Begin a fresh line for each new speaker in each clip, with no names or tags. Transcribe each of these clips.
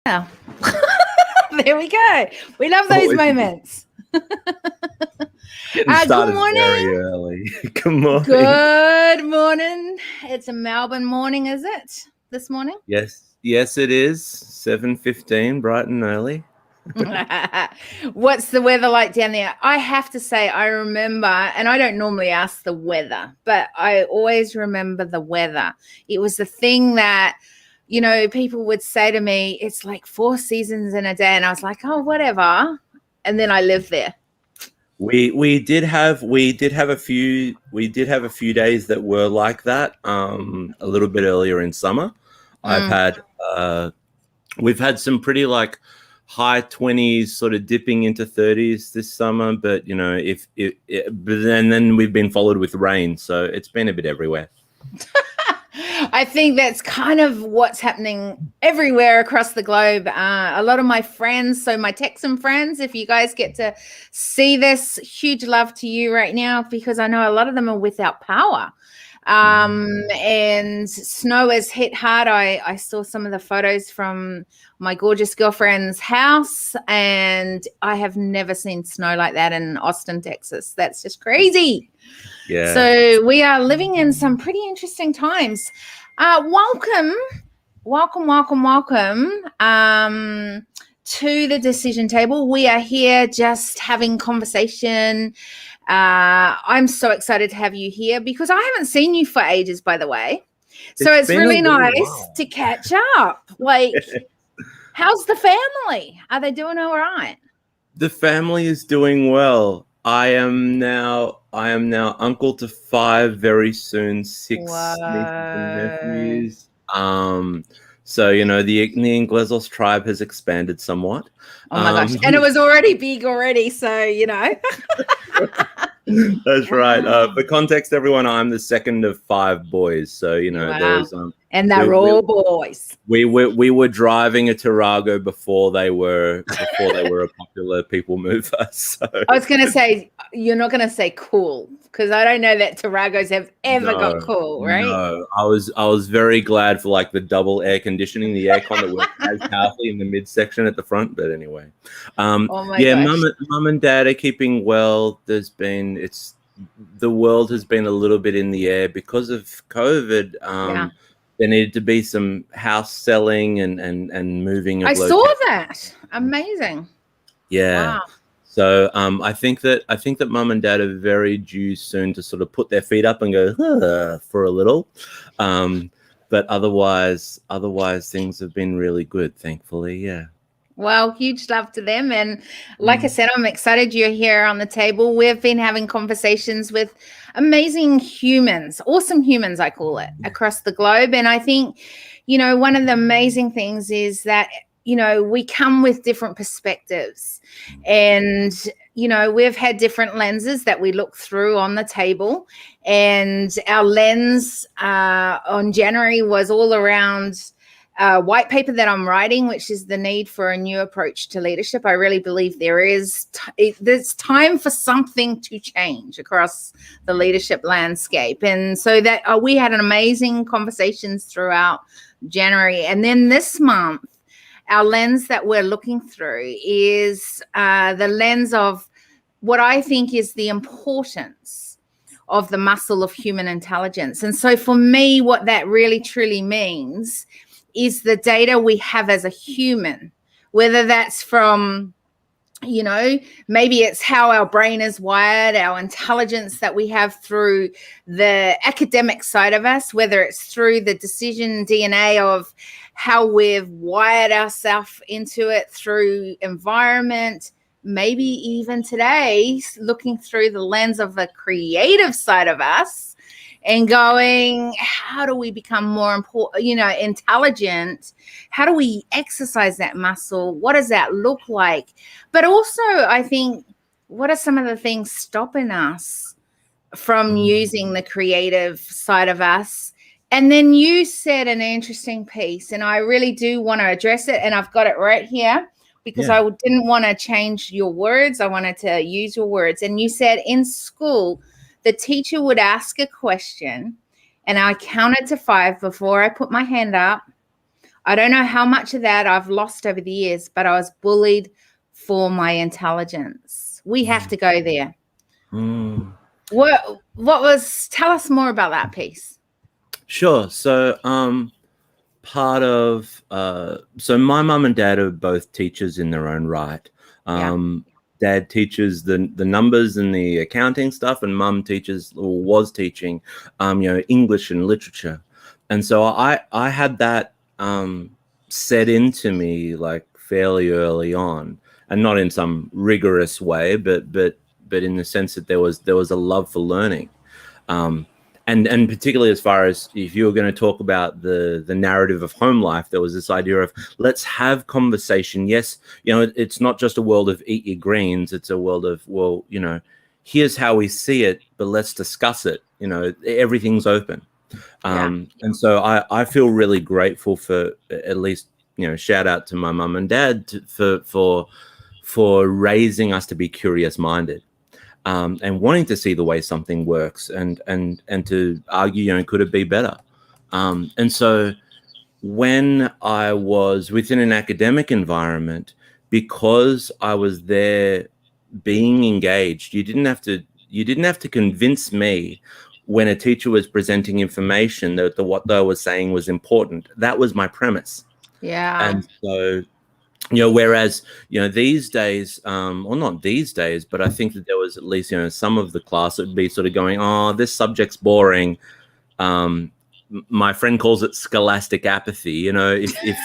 Yeah. There we go. We love those moments.
Getting started
Good morning.
very early. Good morning.
Good morning. It's a Melbourne morning, is it? This morning?
Yes, it is 7:15, bright and early.
What's the weather like down there? I have to say, I remember, and I don't normally ask the weather, but I always remember the weather. It was the thing that, people would say to me, it's like 4 seasons in a day. And I was like, oh, whatever. And then I lived there.
We did have a few days that were like that. A little bit earlier in summer. We've had some pretty like high 20s, sort of dipping into 30s this summer, but but then we've been followed with rain, so it's been a bit everywhere.
I think that's kind of what's happening everywhere across the globe. A lot of my friends, so my Texan friends, if you guys get to see this, huge love to you right now, because I know a lot of them are without power. And snow has hit hard. I saw some of the photos from my gorgeous girlfriend's house, and I have never seen snow like that in Austin, Texas. That's just crazy.
Yeah.
So we are living in some pretty interesting times. Welcome to the decision table. We are here just having conversation. I'm so excited to have you here because I haven't seen you for ages, by the way. So it's really nice to catch up. Like, how's the family? Are they doing all right?
The family is doing well. I am now uncle to 5, very soon 6 nieces and nephews. So the Inglesas tribe has expanded somewhat.
Oh my gosh! And it was already big already, so
That's right. For context, everyone, I'm the second of 5 boys. So there's
and they're all boys.
We were driving a Tarago before they were a popular people mover. So
I was going to say, you're not going to say cool, because I don't know that Taragos have ever got cool, right?
No, I was very glad for like the double air conditioning, the aircon that works as powerfully in the midsection at the front. But anyway,
gosh.
Mum and Dad are keeping well. The world has been a little bit in the air because of COVID. There needed to be some house selling and moving.
I saw that. Amazing.
Yeah. Wow. So I think that Mum and Dad are very due soon to sort of put their feet up and go for a little. But otherwise things have been really good, thankfully. Yeah.
Well, huge love to them. And like I said, I'm excited you're here on the table. We've been having conversations with amazing humans, awesome humans, I call it, across the globe. And I think, one of the amazing things is that, we come with different perspectives, and, we've had different lenses that we look through on the table. And our lens on January was all around white paper that I'm writing, which is the need for a new approach to leadership. I really believe there's time for something to change across the leadership landscape. And so that we had an amazing conversations throughout January. And then this month, our lens that we're looking through is the lens of what I think is the importance of the muscle of human intelligence. And so for me, what that really truly means is the data we have as a human, whether that's from, maybe it's how our brain is wired, our intelligence that we have through the academic side of us, whether it's through the decision DNA of how we've wired ourselves into it through environment, maybe even today, looking through the lens of the creative side of us, and going, how do we become more important, intelligent? How do we exercise that muscle? What does that look like? But also, I think, what are some of the things stopping us from using the creative side of us? And then you said an interesting piece, and I really do want to address it. And I've got it right here because I didn't want to change your words. I wanted to use your words. And you said in school, the teacher would ask a question, and I counted to 5 before I put my hand up. I don't know how much of that I've lost over the years, but I was bullied for my intelligence. We have to go there. Tell us more about that piece.
Sure. So, part of so my mum and dad are both teachers in their own right. Dad teaches the numbers and the accounting stuff, and mum teaches or was teaching English and literature. And so I had that set into me like fairly early on, and not in some rigorous way, but in the sense that there was a love for learning. And particularly as far as if you were going to talk about the narrative of home life, there was this idea of let's have conversation. Yes, it's not just a world of eat your greens. It's a world of, well, here's how we see it, but let's discuss it. Everything's open. And so I feel really grateful for, at least, shout out to my mum and dad for raising us to be curious minded. And wanting to see the way something works and to argue, could it be better? And so when I was within an academic environment, because I was there being engaged, you didn't have to convince me when a teacher was presenting information that what they were saying was important. That was my premise.
Yeah.
And so whereas, these days, or not these days, but I think that there was at least, some of the class that would be sort of going, oh, this subject's boring. My friend calls it scholastic apathy. If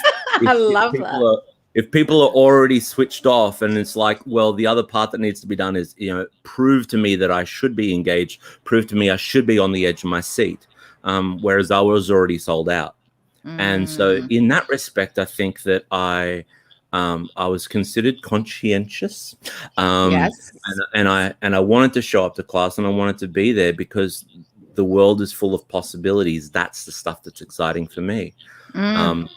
I love that.
If people are already switched off and it's like, well, the other part that needs to be done is, prove to me that I should be engaged, prove to me I should be on the edge of my seat. Whereas I was already sold out. And so in that respect, I think that I was considered conscientious,
yes.
and I wanted to show up to class and I wanted to be there because the world is full of possibilities. That's the stuff that's exciting for me. To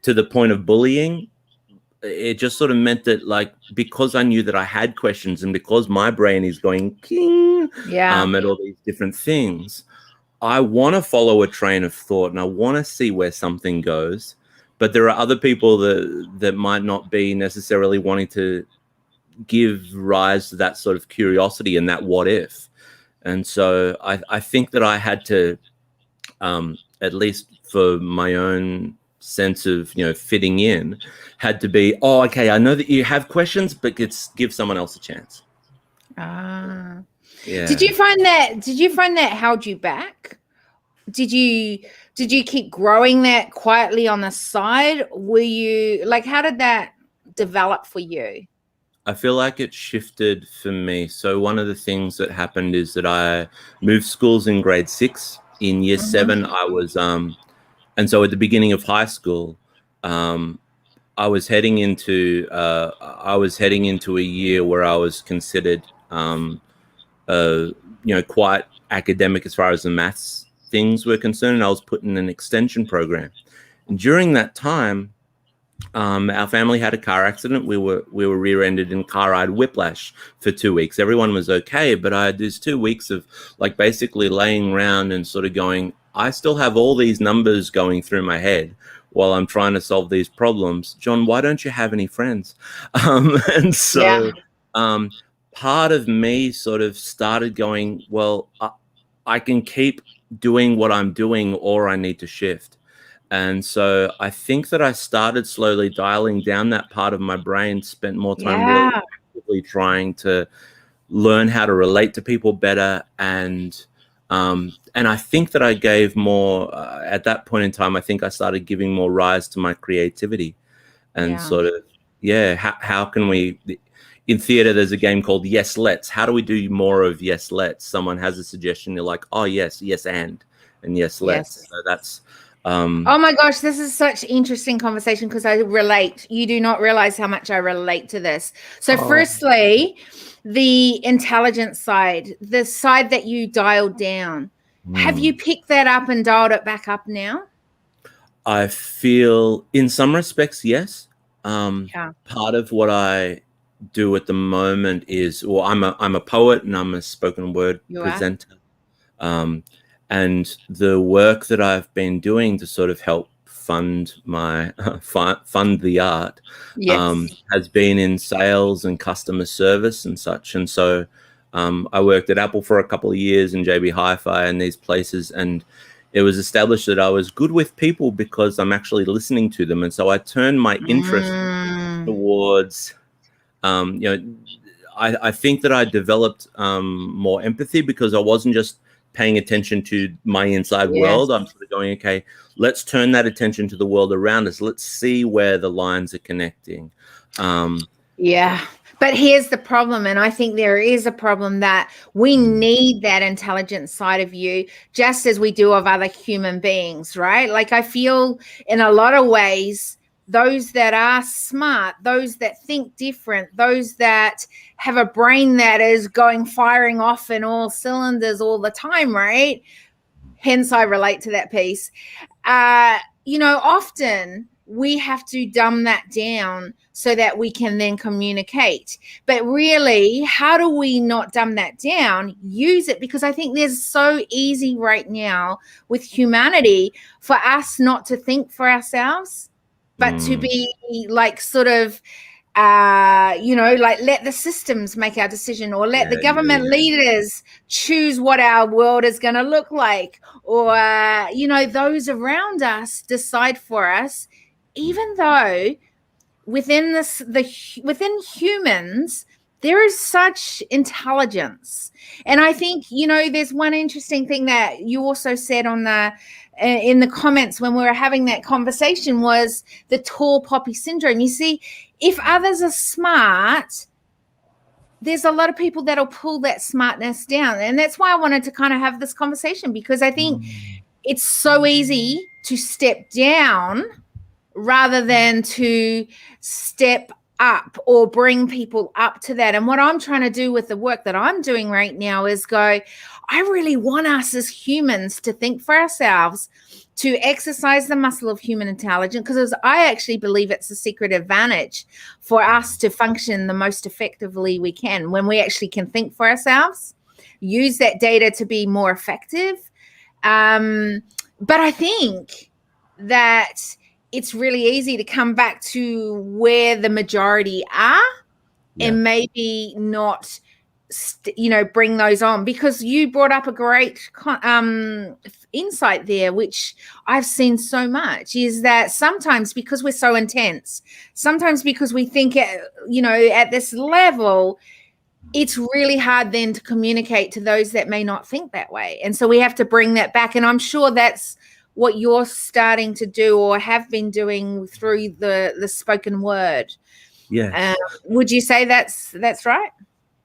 the point of bullying, it just sort of meant that, like, because I knew that I had questions and because my brain is going king, at all these different things, I want to follow a train of thought and I want to see where something goes. But there are other people that might not be necessarily wanting to give rise to that sort of curiosity and that what if. And so I think that I had to, at least for my own sense of, fitting in, had to be, oh, okay, I know that you have questions, but give someone else a chance.
Yeah.
Did
you find that held you back? Did you keep growing that quietly on the side? Were you like, how did that develop for you?
I feel like it shifted for me. So one of the things that happened is that I moved schools in grade 6. In year 7, I was, and so at the beginning of high school, I was heading into a year where I was considered, quite academic as far as the maths things were concerned. And I was put in an extension program. And during that time, our family had a car accident. We were rear-ended in a car. I had whiplash for 2 weeks. Everyone was okay, but I had these 2 weeks of like basically laying around and sort of going, I still have all these numbers going through my head while I'm trying to solve these problems. John, why don't you have any friends? And so part of me sort of started going, well, I can keep doing what I'm doing or I need to shift. And so I think that I started slowly dialing down that part of my brain, spent more time really actively trying to learn how to relate to people better. And I think that I gave more, at that point in time, I think I started giving more rise to my creativity and sort of, how can we, in theater, there's a game called Yes, Let's. How do we do more of Yes, Let's? Someone has a suggestion. You're like, oh, yes, yes, and yes, let's. So that's,
oh my gosh, this is such interesting conversation because I relate. You do not realize how much I relate to this. So firstly, the intelligence side, the side that you dialed down, have you picked that up and dialed it back up now?
I feel in some respects, yes. Part of what I do at the moment is, well, I'm a poet and I'm a spoken word presenter. And the work that I've been doing to sort of help fund my fund the art,
Yes.
has been in sales and customer service and such. And so I worked at Apple for a couple of years and JB Hi-Fi and these places, and it was established that I was good with people because I'm actually listening to them. And so I turned my interest towards, I think that I developed more empathy because I wasn't just paying attention to my inside world. I'm sort of going, okay, let's turn that attention to the world around us. Let's see where the lines are connecting.
Yeah. But here's the problem, and I think there is a problem, that we need that intelligent side of you just as we do of other human beings, right? Like, I feel in a lot of ways, those that are smart, those that think different, those that have a brain that is firing off in all cylinders all the time, right? Hence, I relate to that piece. Often we have to dumb that down so that we can then communicate. But really, how do we not dumb that down? Use it, because I think there's so easy right now with humanity for us not to think for ourselves, but to be like sort of like let the systems make our decision, or let the government leaders choose what our world is going to look like, or those around us decide for us, even though within within humans there is such intelligence. And I think there's one interesting thing that you also said in the comments when we were having that conversation, was the tall poppy syndrome. You see, if others are smart, there's a lot of people that'll pull that smartness down. And that's why I wanted to kind of have this conversation, because I think it's so easy to step down rather than to step up or bring people up to that. And what I'm trying to do with the work that I'm doing right now is I really want us as humans to think for ourselves, to exercise the muscle of human intelligence, because I actually believe it's a secret advantage for us to function the most effectively we can when we actually can think for ourselves, use that data to be more effective. But I think that it's really easy to come back to where the majority are and maybe not bring those on, because you brought up a great insight there, which I've seen so much, is that sometimes because we're so intense, sometimes because we think at this level, it's really hard then to communicate to those that may not think that way. And so we have to bring that back. And I'm sure that's what you're starting to do or have been doing through the spoken word.
Yes.
Would you say that's right?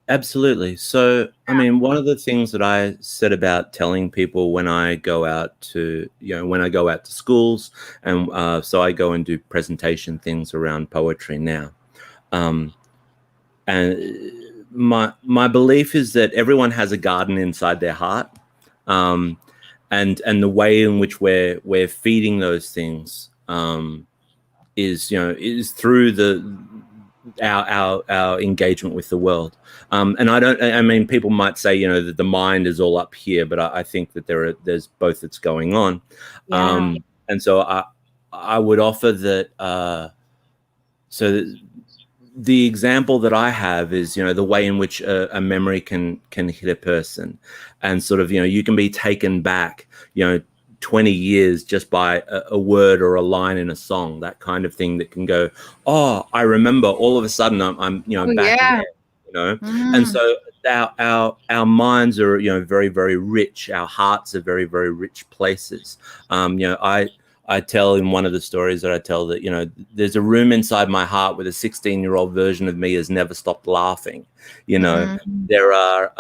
Absolutely. So, I mean, one of the things that I said about telling people when I go out to, schools, and so I go and do presentation things around poetry now. And my belief is that everyone has a garden inside their heart. And the way in which we're feeding those things is through our engagement with the world. And people might say, that the mind is all up here, but I think that there's both that's going on. Yeah. And so I would offer that, the example that I have is, the way in which a memory can hit a person, and sort of, you can be taken back, 20 years just by a word or a line in a song, that kind of thing that can go, oh, I remember, all of a sudden I'm back there, And so our minds are, very, very rich. Our hearts are very, very rich places. I tell in one of the stories that I tell that, there's a room inside my heart where the 16-year-old version of me has never stopped laughing. There are,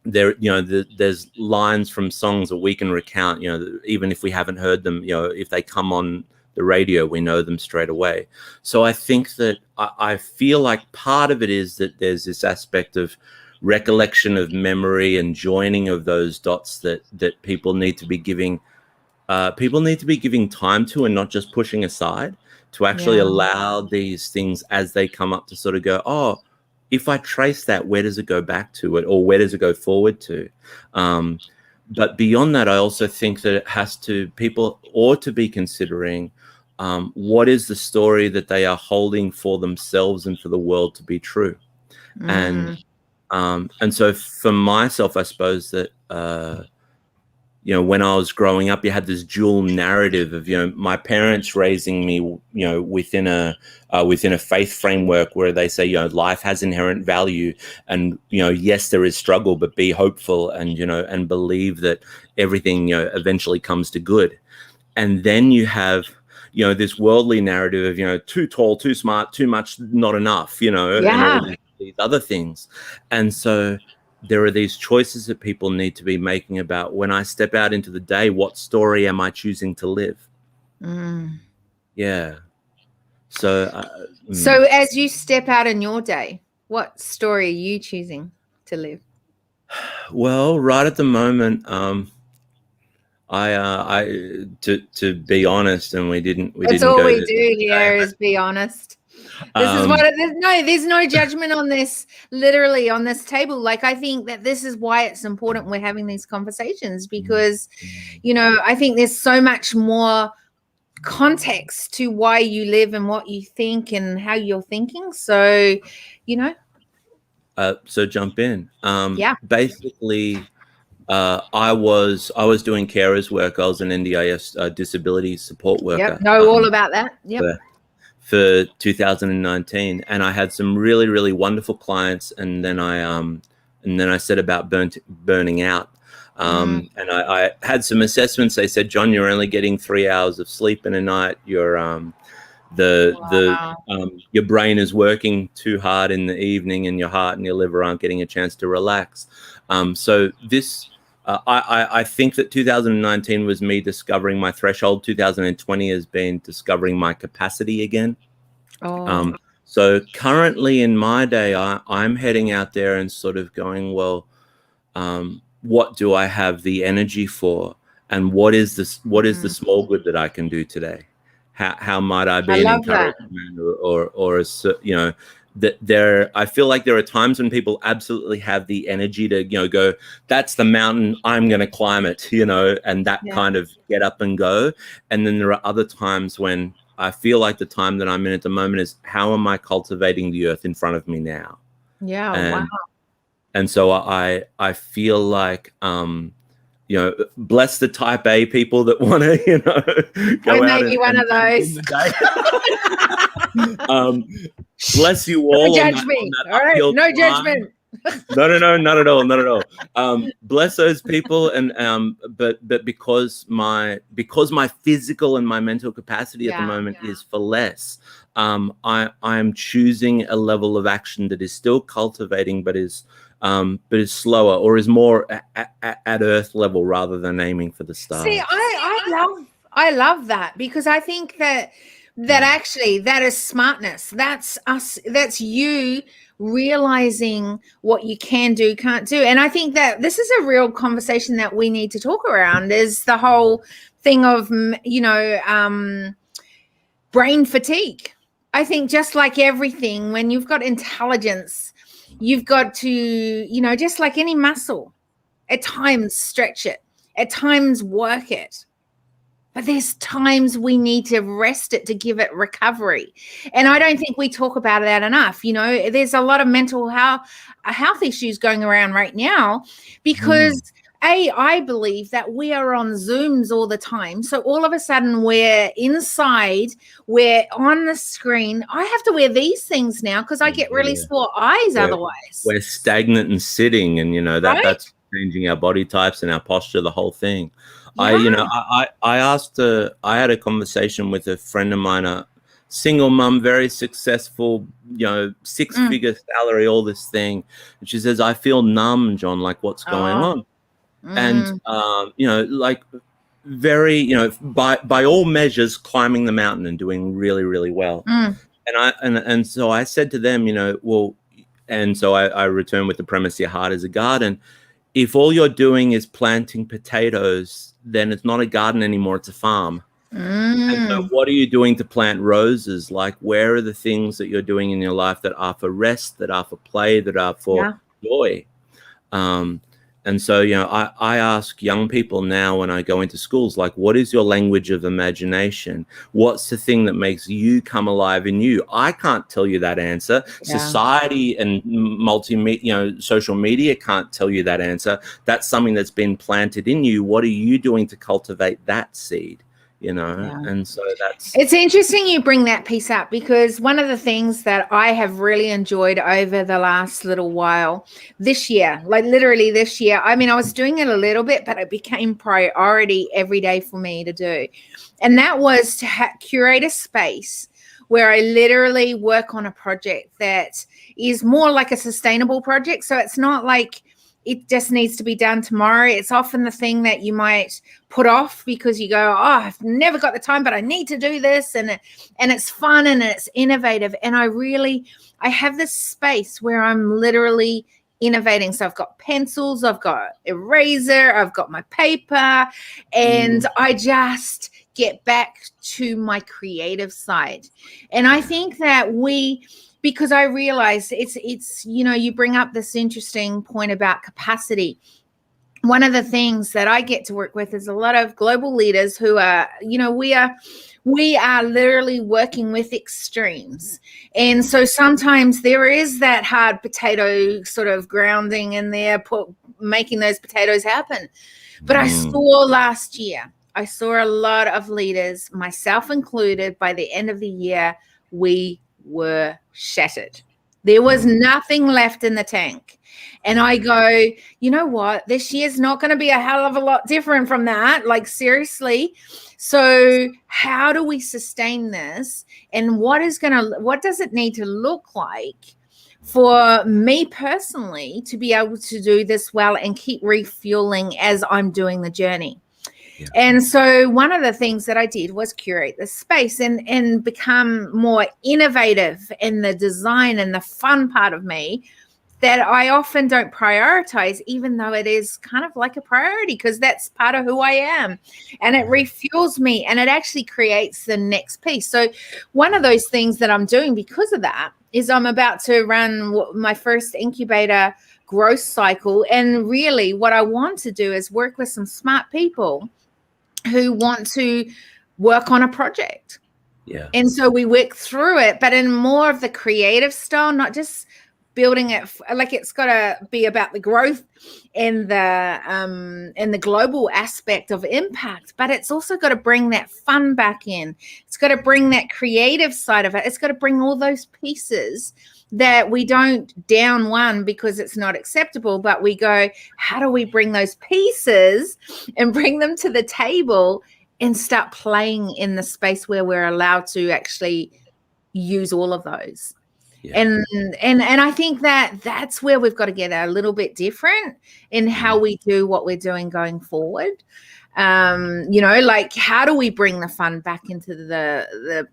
there's lines from songs that we can recount, even if we haven't heard them, if they come on the radio, we know them straight away. So I think that I feel like part of it is that there's this aspect of recollection of memory and joining of those dots that people need to be giving time to, and not just pushing aside, to actually allow these things as they come up to sort of go, oh, if I trace that, where does it go back to it, or where does it go forward to? but beyond that, I also think that people ought to be considering what is the story that they are holding for themselves and for the world to be true. And so for myself, I suppose that when I was growing up, you had this dual narrative of my parents raising me within a faith framework where they say life has inherent value, and yes, there is struggle, but be hopeful, and and believe that everything eventually comes to good. And then you have this worldly narrative of too tall, too smart, too much, not enough, and all these other things. And so there are these choices that people need to be making about, when I step out into the day, what story am I choosing to live? Yeah. So
as you step out in your day, what story are you choosing to live?
Well, right at the moment, I to be honest, and we didn't
That's
go
all we do here is be honest. This is what there's no judgment on this, literally on this table. Like, I think that this is why it's important we're having these conversations, because I think there's so much more context to why you live and what you think and how you're thinking. So
so jump in.
Yeah.
Basically, I was doing carers work. I was an NDIS disability support worker.
Yep. Know all about that. Yep.
For 2019, and I had some really, really wonderful clients, and then I set about burning out. And I had some assessments. They said, John, you're only getting 3 hours of sleep in a night. You're your brain is working too hard in the evening, and your heart and your liver aren't getting a chance to relax. So this, I think that 2019 was me discovering my threshold. 2020 has been discovering my capacity again. So currently in my day, I'm heading out there and sort of going, well, what do I have the energy for? And what is the small good that I can do today? How might I be an encouragement or that I feel like there are times when people absolutely have the energy to, go, that's the mountain, I'm going to climb it, and that kind of get up and go. And then there are other times when I feel like the time that I'm in at the moment is, how am I cultivating the earth in front of me now?
Yeah.
And so I feel like, bless the type A people that want to, go out. I may
be one of those.
Bless you all.
No judge me. All right, no judgment.
No, not at all. Bless those people, and but because my physical and my mental capacity at the moment is for less, I am choosing a level of action that is still cultivating, but is slower, or is more at earth level rather than aiming for the stars.
See, I love that, because I think that actually that is smartness. That's us. That's you realizing what you can do, can't do. And I think that this is a real conversation that we need to talk around, is the whole thing of, brain fatigue. I think just like everything, when you've got intelligence, you've got to, just like any muscle, at times stretch it, at times work it. But there's times we need to rest it to give it recovery. And I don't think we talk about that enough. There's a lot of mental health issues going around right now because, I believe that we are on Zooms all the time. So all of a sudden we're inside, we're on the screen. I have to wear these things now because I get really sore eyes otherwise.
We're stagnant and sitting, and, that's changing our body types and our posture, the whole thing. Yeah. I had a conversation with a friend of mine, a single mom, very successful, 6-figure salary, all this thing. And she says, I feel numb, John, like what's going on? And, like very, by all measures, climbing the mountain and doing really, really well. And so I said to them, and so I returned with the premise, your heart is a garden. If all you're doing is planting potatoes, then it's not a garden anymore, it's a farm. And so what are you doing to plant roses? Like, where are the things that you're doing in your life that are for rest, that are for play, that are for joy? And so, I ask young people now when I go into schools, like, what is your language of imagination? What's the thing that makes you come alive in you? I can't tell you that answer.
Yeah.
Society and multimedia, social media can't tell you that answer. That's something that's been planted in you. What are you doing to cultivate that seed? And so
it's interesting you bring that piece up, because one of the things that I have really enjoyed over the last little while this year, like literally this year, I mean, I was doing it a little bit, but it became priority every day for me to do. And that was to curate a space where I literally work on a project that is more like a sustainable project. So it's not like it just needs to be done tomorrow. It's often the thing that you might put off because you go, oh, I've never got the time, but I need to do this. And it's fun and it's innovative. And I have this space where I'm literally innovating. So I've got pencils, I've got eraser, I've got my paper, and I just get back to my creative side. And I think that because I realize it's you bring up this interesting point about capacity. One of the things that I get to work with is a lot of global leaders who are, we are literally working with extremes. And so sometimes there is that hard potato sort of grounding in there, making those potatoes happen. But I saw last year, I saw a lot of leaders, myself included, by the end of the year, we were shattered. There was nothing left in the tank. And I go, you know what? This year's not going to be a hell of a lot different from that. Like, seriously. So how do we sustain this? And what does it need to look like for me personally to be able to do this well and keep refueling as I'm doing the journey? Yeah. And so one of the things that I did was curate the space and become more innovative in the design and the fun part of me that I often don't prioritize, even though it is kind of like a priority, because that's part of who I am. And it refuels me and it actually creates the next piece. So one of those things that I'm doing because of that is I'm about to run my first incubator growth cycle. And really what I want to do is work with some smart people who want to work on a project. Yeah. And so we work through it, but in more of the creative style, not just building it like it's got to be about the growth and the global aspect of impact, but it's also got to bring that fun back in. It's got to bring that creative side of it. It's got to bring all those pieces that we don't down one because it's not acceptable, but we go, how do we bring those pieces and bring them to the table and start playing in the space where we're allowed to actually use all of those? Yeah. And I think that's where we've got to get a little bit different in how we do what we're doing going forward. Like, how do we bring the fun back into the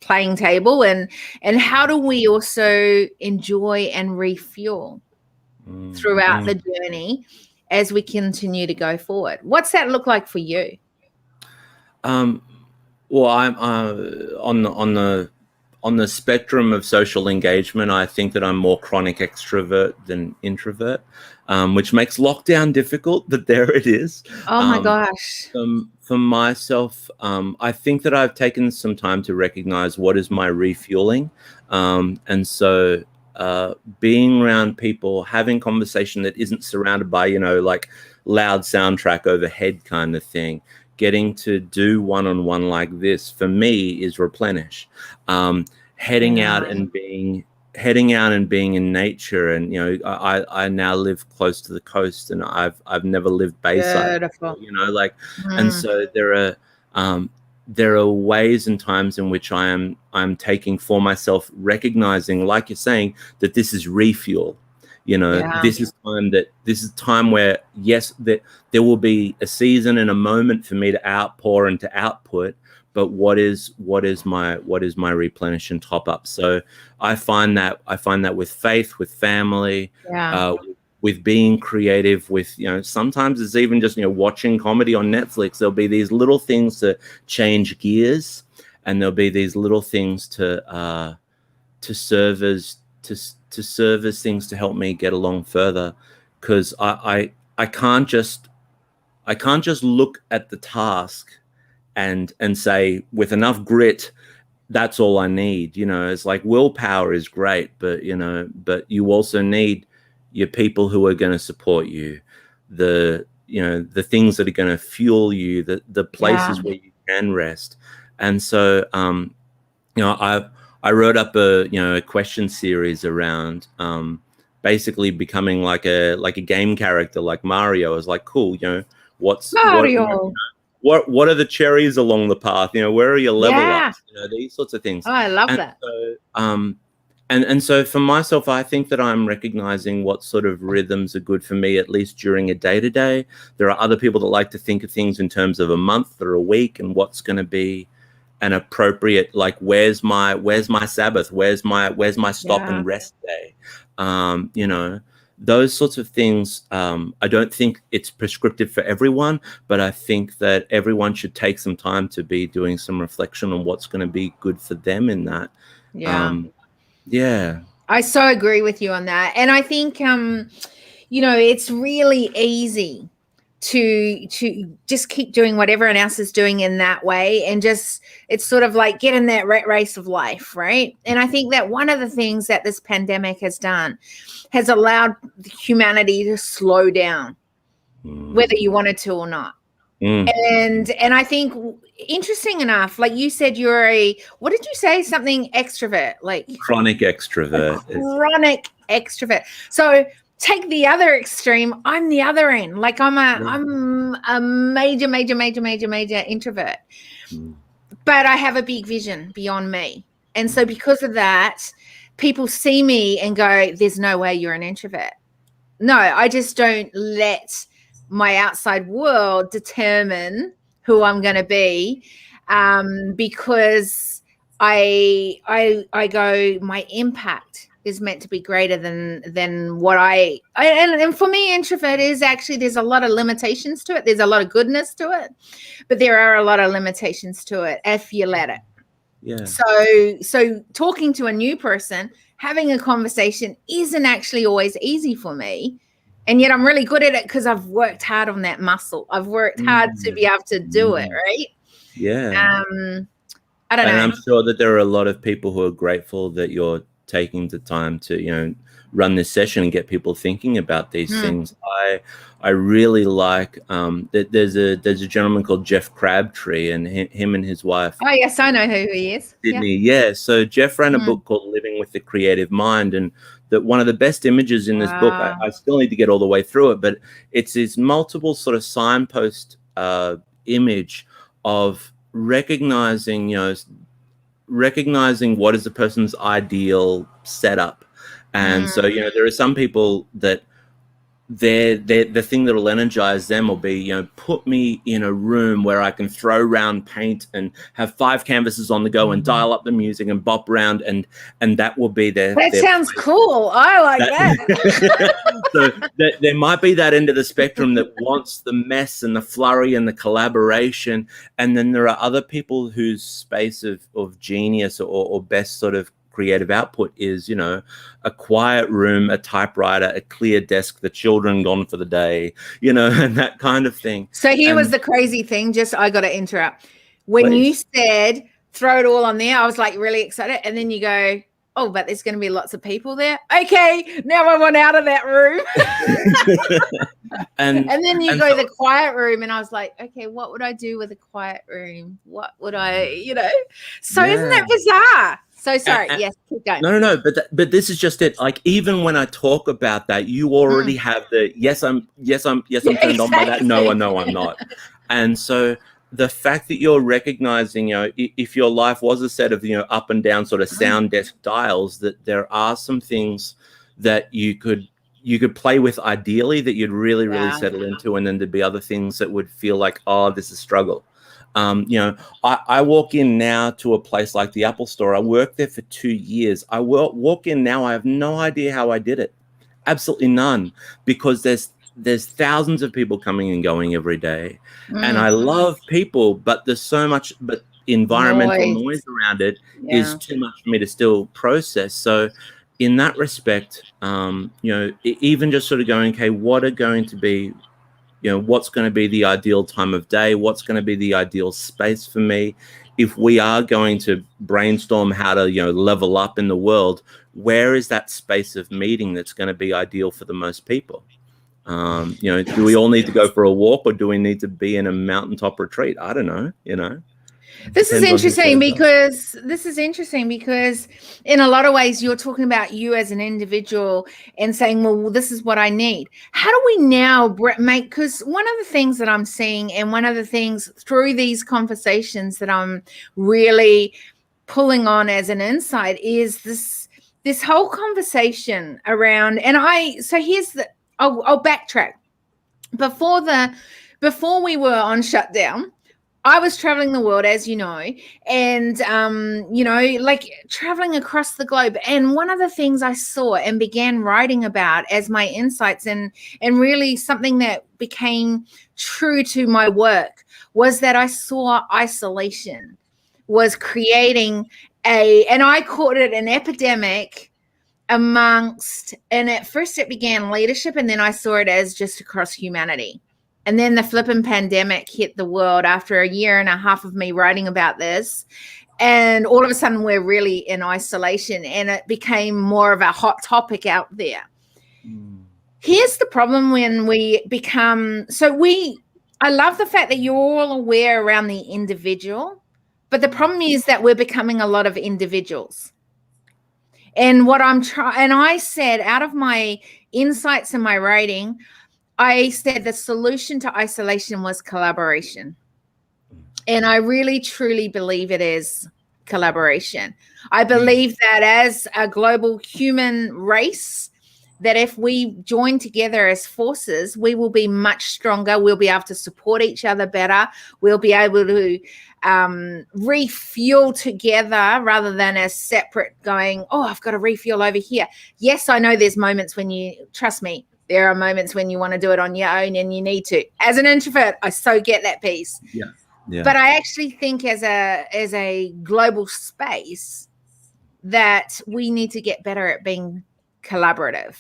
playing table, and how do we also enjoy and refuel throughout the journey as we continue to go forward? What's that look like for you?
Well, I'm on the spectrum of social engagement. I think that I'm more chronic extrovert than introvert, which makes lockdown difficult, but there it is.
Oh my gosh.
For myself, I think that I've taken some time to recognize what is my refueling. And so being around people, having conversation that isn't surrounded by, like loud soundtrack overhead kind of thing, getting to do one-on-one like this for me is replenish. Heading out and being in nature, and I now live close to the coast, and I've never lived bayside before, and so there are ways and times in which I'm taking for myself, recognizing, like you're saying, that this is refuel. This is time where, yes, that there will be a season and a moment for me to outpour and to output, but what is my replenish and top up? So I find that with faith, with family, with being creative, with sometimes it's even just watching comedy on Netflix. There'll be these little things to change gears, and there'll be these little things to serve as things to help me get along further. because I can't just look at the task and say with enough grit that's all I need. It's like willpower is great, but you also need your people who are going to support you, the things that are going to fuel you, the places where you can rest. And so I wrote up a question series around basically becoming like a game character like Mario. I was like, cool, what's
Mario.
What are the cherries along the path? Where are your level ups? These sorts of things.
Oh, I love that.
So, and so for myself, I think that I'm recognizing what sort of rhythms are good for me, at least during a day-to-day. There are other people that like to think of things in terms of a month or a week and what's going to be an appropriate, like, where's my Sabbath? Where's my stop and rest day? Those sorts of things. I don't think it's prescriptive for everyone, but I think that everyone should take some time to be doing some reflection on what's going to be good for them in that. Yeah.
I so agree with you on that. And I think, it's really easy to just keep doing what everyone else is doing in that way. And just, it's sort of like get in that rat race of life, right? And I think that one of the things that this pandemic has done has allowed humanity to slow down, whether you wanted to or not. And I think, interesting enough, like you said, you're what did you say? Something extrovert, like
chronic extrovert.
Chronic extrovert. So take the other extreme. I'm the other end. Like I'm a major introvert, but I have a big vision beyond me. And so because of that, people see me and go, "There's no way you're an introvert." No, I just don't let my outside world determine who I'm going to be, because I go, my impact is meant to be greater than what and for me, introvert is actually, there's a lot of limitations to it. There's a lot of goodness to it, but there are a lot of limitations to it if you let it.
Yeah.
So talking to a new person, having a conversation isn't actually always easy for me. And yet I'm really good at it because I've worked hard on that muscle. I've worked hard to be able to do it, right?
Yeah.
I don't know.
And I'm sure that there are a lot of people who are grateful that you're taking the time to, run this session and get people thinking about these things. I really like that there's a gentleman called Jeff Crabtree, and him and his wife.
Oh yes, I know who he is.
Sydney. Yeah. So Jeff ran a book called Living with the Creative Mind, and that one of the best images in this book, I still need to get all the way through it, but it's this multiple sort of signpost image of recognizing what is a person's ideal setup. And so, there are some people that the thing that will energize them will be, put me in a room where I can throw around paint and have 5 canvases on the go and dial up the music and bop around, and that will be their.
That sounds cool. I like
that. So there might be that end of the spectrum that wants the mess and the flurry and the collaboration, and then there are other people whose space of genius or best sort of creative output is, a quiet room, a typewriter, a clear desk, the children gone for the day, and that kind of thing.
So here was the crazy thing. I got to interrupt. When you said throw it all on there, I was like really excited. And then you go, oh, but there's going to be lots of people there. Okay, now I want out of that room. and then you go the quiet room, and I was like, okay, what would I do with a quiet room? What would I, So isn't that bizarre? So sorry. Yes, keep going.
No. But this is just it. Like, even when I talk about that, you already have the yes, I'm turned on by that. No, I'm not. And so the fact that you're recognizing, if your life was a set of, up and down sort of sound desk dials, that there are some things that you could play with ideally that you'd really settle into, and then there'd be other things that would feel like, oh, this is a struggle. I walk in now to a place like the Apple Store. I worked there for 2 years. I walk in now. I have no idea how I did it. Absolutely none, because there's thousands of people coming and going every day, and I love people, but there's so much, environmental noise around it is too much for me to still process. So in that respect, even just sort of going, okay, what are going to be, what's going to be the ideal time of day? What's going to be the ideal space for me? If we are going to brainstorm how to, level up in the world, where is that space of meeting that's going to be ideal for the most people? Do we all need to go for a walk, or do we need to be in a mountaintop retreat? I don't know,
This is interesting because in a lot of ways you're talking about you as an individual and saying, well, this is what I need. How do we now make, because one of the things that I'm seeing, and one of the things through these conversations that I'm really pulling on as an insight is this whole conversation around, so here's I'll backtrack. Before we were on shutdown, I was traveling the world, as you know, and, like traveling across the globe. And one of the things I saw and began writing about as my insights and really something that became true to my work was that I saw isolation was creating and I called it an epidemic amongst, and at first it began leadership, and then I saw it as just across humanity. And then the flipping pandemic hit the world after a year and a half of me writing about this. And all of a sudden we're really in isolation, and it became more of a hot topic out there. Here's the problem when we become, I love the fact that you're all aware around the individual, but the problem is that we're becoming a lot of individuals. And what and I said, out of my insights in my writing, I said the solution to isolation was collaboration. And I really, truly believe it is collaboration. I believe that as a global human race, that if we join together as forces, we will be much stronger. We'll be able to support each other better. We'll be able to refuel together rather than as separate going, oh, I've got to refuel over here. Yes, I know there's moments when trust me, there are moments when you want to do it on your own and you need to. As an introvert, I so get that piece.
Yeah.
But I actually think as a global space that we need to get better at being collaborative.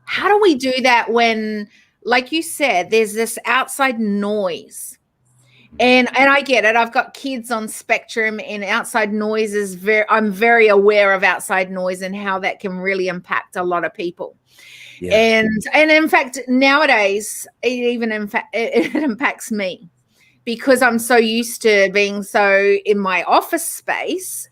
How do we do that when, like you said, there's this outside noise? And I get it. I've got kids on spectrum, and outside noise is I'm very aware of outside noise and how that can really impact a lot of people. Yeah. And in fact, nowadays, it impacts me because I'm so used to being so in my office space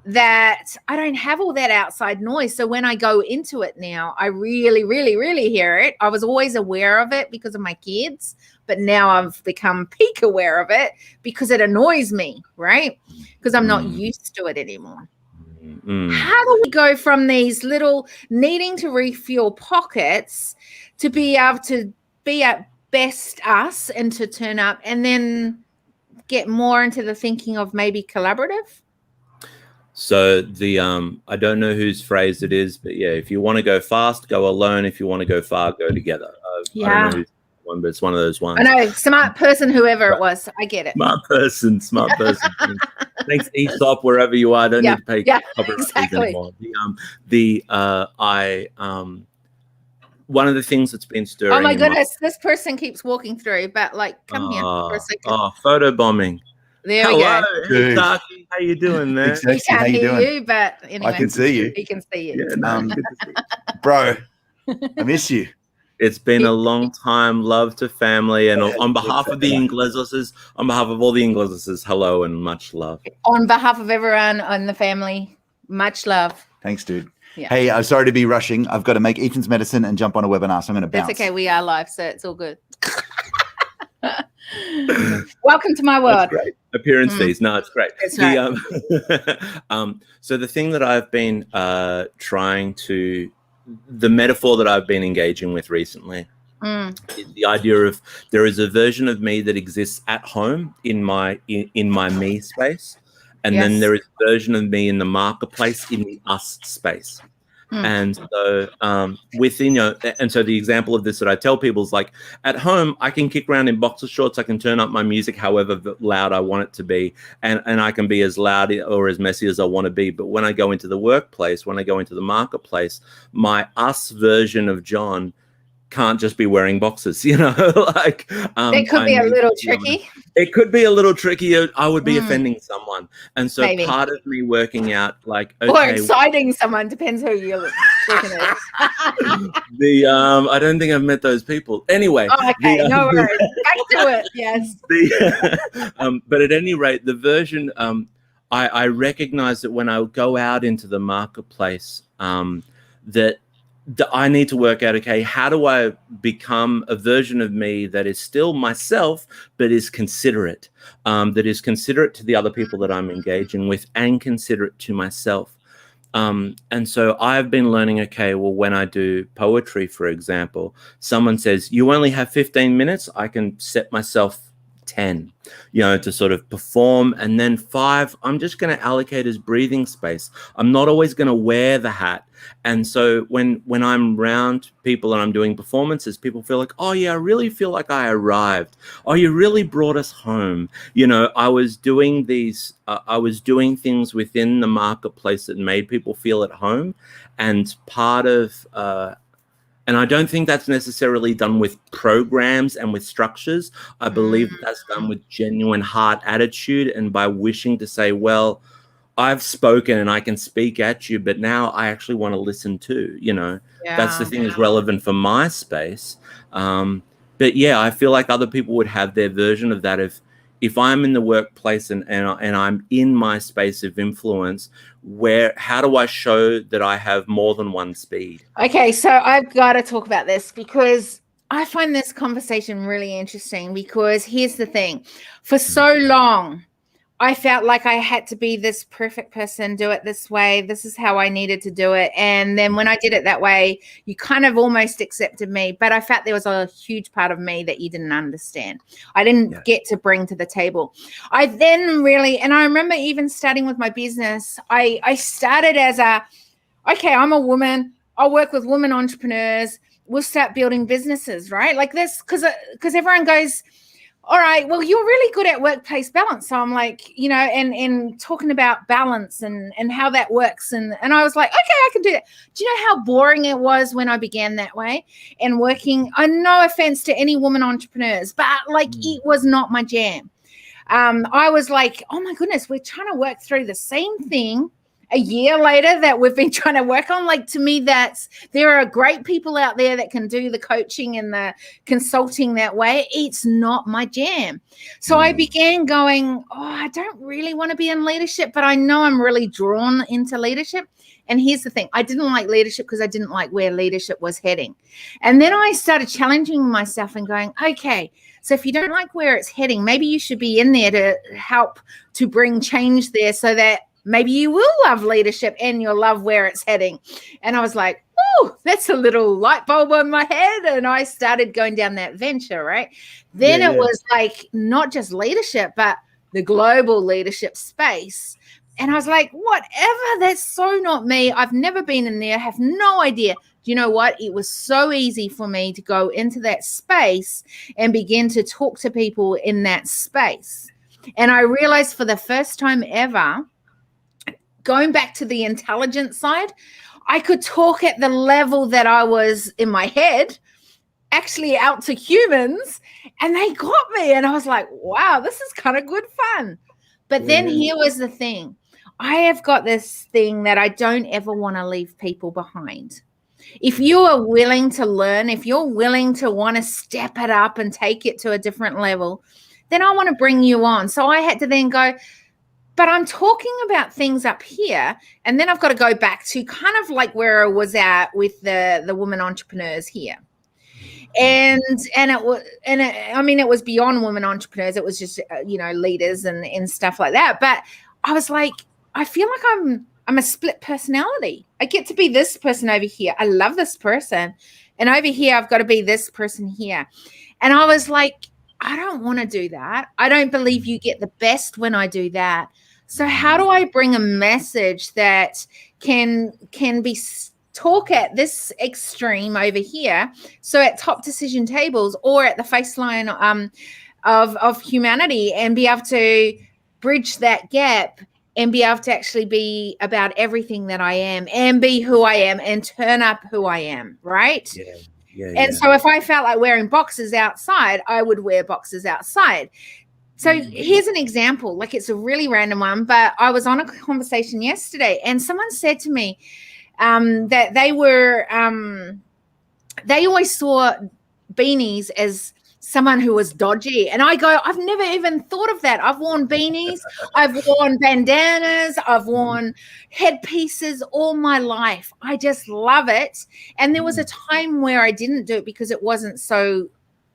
that I don't have all that outside noise. So when I go into it now, I really, really, really hear it. I was always aware of it because of my kids, but now I've become peak aware of it because it annoys me, right? Because I'm not used to it anymore. How do we go from these little needing to refuel pockets to be able to be at best us and to turn up and then get more into the thinking of maybe collaborative?
So I don't know whose phrase it is, but yeah, if you want to go fast, go alone. If you want to go far, go together.
Yeah.
I don't know whose one, but it's one of those ones.
I know, smart person, whoever it was. I get it.
Smart person. Thanks, Aesop, wherever you are. I don't need to pay copyright anymore. One of the things that's been stirring.
Oh my goodness, this person keeps walking through, but come here for a second.
Oh, photo bombing.
There we go.
Hey, Taki, how you doing, man?
He can't hear you, but anyway.
I can see you.
He can see you.
Yeah, good to see you.
Bro, I miss you.
It's been a long time. Love to family. And on behalf of the Ingleses, on behalf of all the Ingleses, hello and much love.
On behalf of everyone on the family, much love.
Thanks, dude.
Yeah.
Hey, I'm sorry to be rushing. I've got to make Ethan's medicine and jump on a webinar, so I'm going to bounce.
That's okay. We are live, so it's all good. Welcome to my world.
That's great. Appearance fees. No, it's great.
It's right.
So the thing that I've been the metaphor that I've been engaging with recently is the idea of there is a version of me that exists at home in my me space, and then there is a version of me in the marketplace in the us space. And so within and so the example of this that I tell people is like, at home I can kick around in boxer shorts, I can turn up my music however loud I want it to be, and I can be as loud or as messy as I want to be. But when I go into the workplace, when I go into the marketplace, my us version of John can't just be wearing boxers, like
it could be a little tricky.
It could be a little tricky. I would be offending someone. And so
Maybe.
part of me working out, like, okay,
or exciting someone, depends who you're talking to.
I don't think I've met those people. Anyway.
Oh, okay, no worries. Back to it, yes.
But at any rate, the version, I recognize that when I go out into the marketplace, that I need to work out, okay, how do I become a version of me that is still myself, but is considerate, that is considerate to the other people that I'm engaging with and considerate to myself. And so I've been learning, okay, well, when I do poetry, for example, someone says, you only have 15 minutes. I can set myself 10, to sort of perform, and then 5 I'm just going to allocate as breathing space. I'm not always going to wear the hat. And so when I'm around people and I'm doing performances, people feel like, oh yeah, I really feel like I arrived. Oh, you really brought us home. I was doing things within the marketplace that made people feel at home. And part of and I don't think that's necessarily done with programs and with structures. I believe that's done with genuine heart attitude and by wishing to say, well, I've spoken and I can speak at you, but now I actually want to listen too. That's the thing that's relevant for my space. But yeah, I feel like other people would have their version of that. If I'm in the workplace and I'm in my space of influence, how do I show that I have more than one speed?
Okay, so I've got to talk about this because I find this conversation really interesting, because here's the thing. For so long, I felt like I had to be this perfect person, do it this way. This is how I needed to do it. And then when I did it that way, you kind of almost accepted me. But I felt there was a huge part of me that you didn't understand. I didn't get to bring to the table. I then really, and I remember even starting with my business, I started as okay, I'm a woman. I'll work with women entrepreneurs. We'll start building businesses, right? Like this, because everyone goes, all right, well, you're really good at workplace balance. So I'm like, and talking about balance and how that works. And I was like, okay, I can do that. Do you know how boring it was when I began that way and working? No offense to any woman entrepreneurs, but it was not my jam. I was like, oh my goodness, we're trying to work through the same thing a year later that we've been trying to work on. Like, to me, there are great people out there that can do the coaching and the consulting that way. It's not my jam. So I began going, I don't really want to be in leadership, but I know I'm really drawn into leadership. And here's the thing. I didn't like leadership because I didn't like where leadership was heading. And then I started challenging myself and going, okay, so if you don't like where it's heading, maybe you should be in there to help to bring change there so that maybe you will love leadership and you'll love where it's heading. And I was like, oh, that's a little light bulb on my head. And I started going down that venture, right? Then it was like not just leadership, but the global leadership space. And I was like, whatever, that's so not me. I've never been in there, have no idea. Do you know what? It was so easy for me to go into that space and begin to talk to people in that space. And I realized for the first time ever, going back to the intelligence side, I could talk at the level that I was in my head, actually out to humans, and they got me. And I was like, wow, this is kind of good fun. But then here was the thing. I have got this thing that I don't ever want to leave people behind. If you are willing to learn, if you're willing to want to step it up and take it to a different level, then I want to bring you on. So I had to then go, but I'm talking about things up here, and then I've got to go back to kind of like where I was at with the women entrepreneurs here. And it was beyond women entrepreneurs. It was just, leaders and stuff like that. But I was like, I feel like I'm a split personality. I get to be this person over here. I love this person. And over here, I've got to be this person here. And I was like, I don't want to do that. I don't believe you get the best when I do that. So how do I bring a message that can be talk at this extreme over here. So at top decision tables or at the face line of humanity, and be able to bridge that gap and be able to actually be about everything that I am and be who I am and turn up who I am, right?
Yeah.
So if I felt like wearing boxers outside, I would wear boxers outside. So here's an example, like it's a really random one, but I was on a conversation yesterday and someone said to me that they always saw beanies as someone who was dodgy. And I go, I've never even thought of that. I've worn beanies, I've worn bandanas, I've worn headpieces all my life. I just love it. And there was a time where I didn't do it because it wasn't so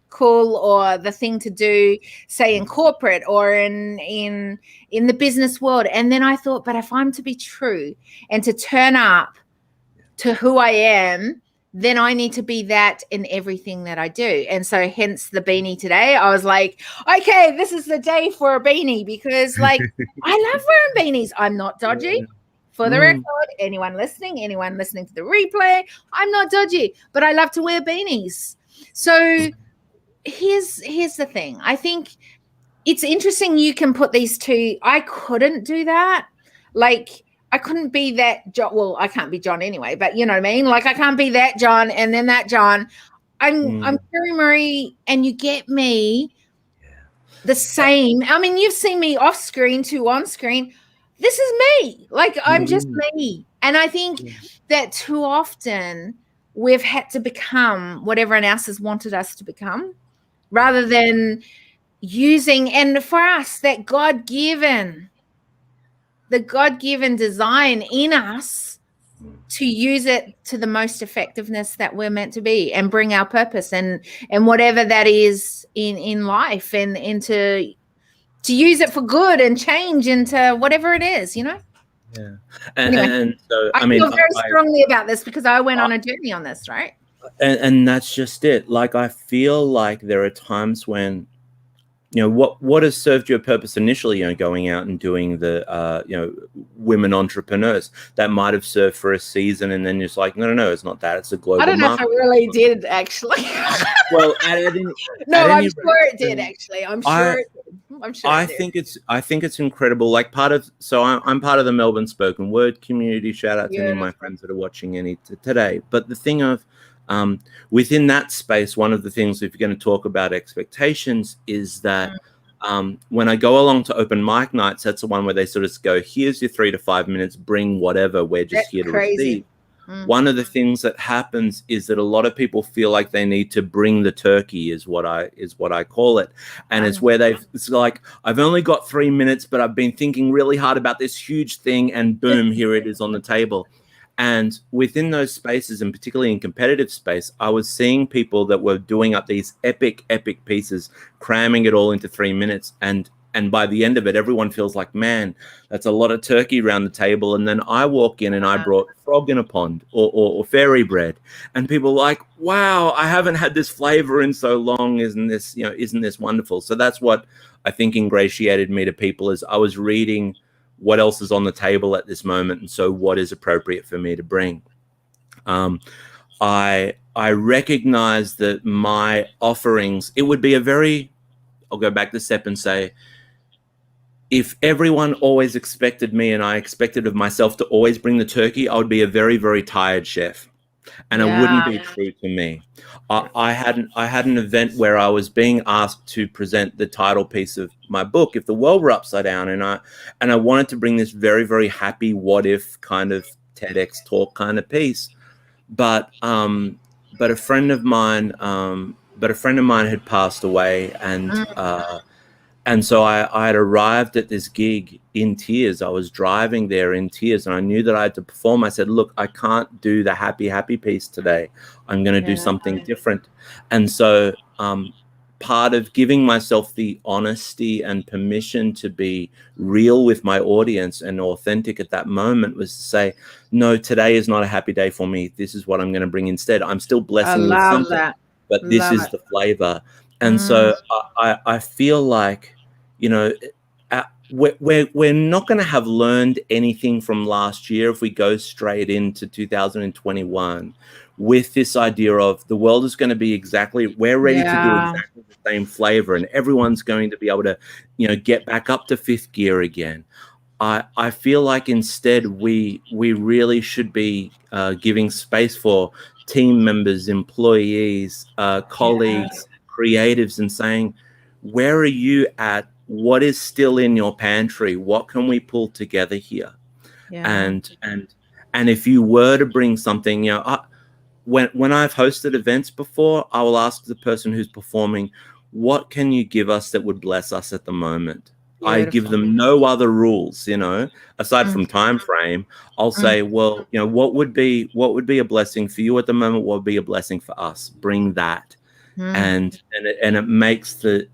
cool or the thing to do, say in corporate or in the business world. And then I thought, but if I'm to be true and to turn up to who I am, then I need to be that in everything that I do. And so hence the beanie today. I was like, okay, this is the day for a beanie because like I love wearing beanies. I'm not dodgy. For the record, anyone listening to the replay, I'm not dodgy, but I love to wear beanies. So here's the thing. I think it's interesting you can put these two. I couldn't do that. Like I couldn't be that John. Well, I can't be John anyway, but you know what I mean? Like I can't be that John and then that John. I'm Carrie Marie and you get me the same. I mean, you've seen me off screen to on screen. This is me. Like I'm just me. And I think that too often we've had to become what everyone else has wanted us to become rather than using, and for us, that the God-given design in us to use it to the most effectiveness that we're meant to be and bring our purpose and whatever that is in life and to use it for good and change into whatever it is, you know?
Yeah.
And so, I feel very strongly about this because I went on a journey on this, right?
And that's just it. Like, I feel like there are times when, you know, what has served your purpose initially, you know, going out and doing the, you know, women entrepreneurs, that might have served for a season. And then it's like, no, it's not that. It's a global
market. I don't know
market.
if I really did, actually.
Well,
I'm sure it did, actually. I'm sure it did.
I think it's incredible. Like I'm part of the Melbourne spoken word community. Shout out to any of my friends that are watching today. But the thing of, within that space, one of the things, if you're going to talk about expectations, is that when I go along to open mic nights, that's the one where they sort of go, here's your 3 to 5 minutes, bring whatever, we're just here to receive. One of the things that happens is that a lot of people feel like they need to bring the turkey, is what I call it. And it's where it's like, I've only got 3 minutes, but I've been thinking really hard about this huge thing, and boom, here it is on the table. And within those spaces, and particularly in competitive space, I was seeing people that were doing up these epic pieces, cramming it all into 3 minutes. And by the end of it, everyone feels like, man, that's a lot of turkey around the table. And then I walk in and I brought frog in a pond or fairy bread. And people are like, wow, I haven't had this flavor in so long. Isn't this wonderful? So that's what I think ingratiated me to people, is I was reading what else is on the table at this moment, and so what is appropriate for me to bring. I recognize that my offerings, it would be I'll go back the step and say, if everyone always expected me and I expected of myself to always bring the turkey, I would be a very, very tired chef. And it wouldn't be true to me. I had an event where I was being asked to present the title piece of my book, If the World Were Upside Down, and I wanted to bring this very, very happy what if kind of TEDx talk kind of piece, but a friend of mine had passed away, and so I had arrived at this gig in tears. I was driving there in tears, and I knew that I had to perform. I said, look, I can't do the happy piece today. I'm going to do something different. And so part of giving myself the honesty and permission to be real with my audience and authentic at that moment was to say, no, today is not a happy day for me. This is what I'm going to bring instead. I'm still blessing you with something, but this is the flavor. And so I feel like, you know, we're not going to have learned anything from last year if we go straight into 2021 with this idea of the world is going to be we're ready to do exactly the same flavor, and everyone's going to be able to, get back up to fifth gear again. I feel like instead we really should be giving space for team members, employees, colleagues, creatives, and saying, where are you at? What is still in your pantry? What can we pull together here? And if you were to bring something, when I've hosted events before, I will ask the person who's performing, what can you give us that would bless us at the moment? Beautiful. I give them no other rules, aside from time frame. I'll say, well, what would be a blessing for you at the moment? What would be a blessing for us? Bring that. And it makes the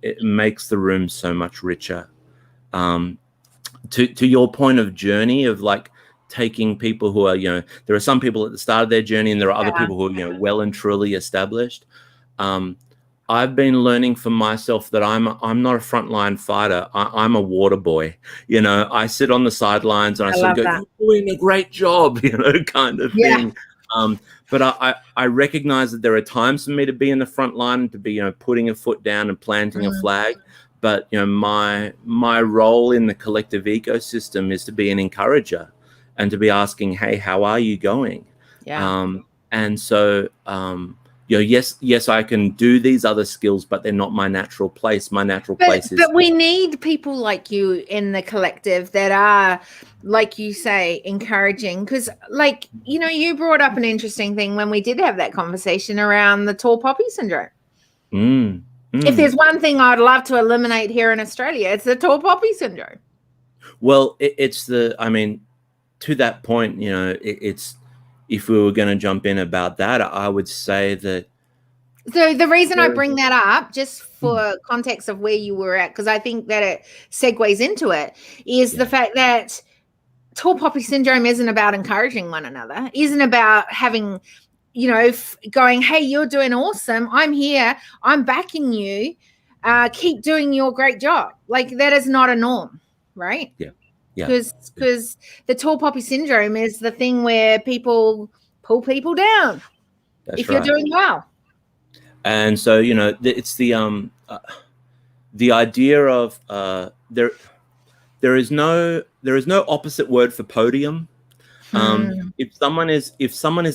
room so much richer. To your point of journey of like taking people who are, there are some people at the start of their journey and there are other people who are, well and truly established. I've been learning for myself that I'm not a frontline fighter. I'm a water boy. I sit on the sidelines and I sort of go, you're doing a great job, kind of thing. But I recognize that there are times for me to be in the front line and to be, putting a foot down and planting a flag. But, my role in the collective ecosystem is to be an encourager and to be asking, hey, how are you going? And so, yes, I can do these other skills, but they're not my natural place. My natural place is.
But we need people like you in the collective that are, like you say, encouraging. Because, you brought up an interesting thing when we did have that conversation around the tall poppy syndrome. If there's one thing I'd love to eliminate here in Australia, it's the tall poppy syndrome.
Well, to that point, it's. If we were going to jump in about that, I would say that.
So the reason I bring that up, just for context of where you were at, because I think that it segues into it, is the fact that tall poppy syndrome isn't about encouraging one another, isn't about having, going, hey, you're doing awesome. I'm here. I'm backing you. Keep doing your great job. Like, that is not a norm, right?
Yeah.
Because the tall poppy syndrome is the thing where people pull people down.
That's
if you're doing well.
And so, it's the idea of there is no opposite word for podium. If someone is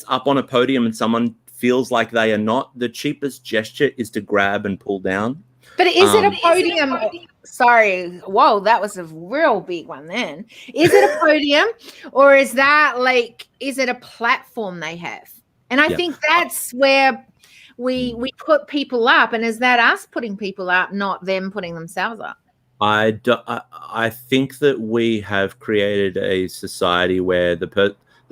up on a podium and someone feels like they are not, the cheapest gesture is to grab and pull down.
But is it a podium? Sorry. Whoa, that was a real big one then. Is it a podium, or is it a platform they have? And I think that's where we put people up. And is that us putting people up, not them putting themselves up?
I think that we have created a society where the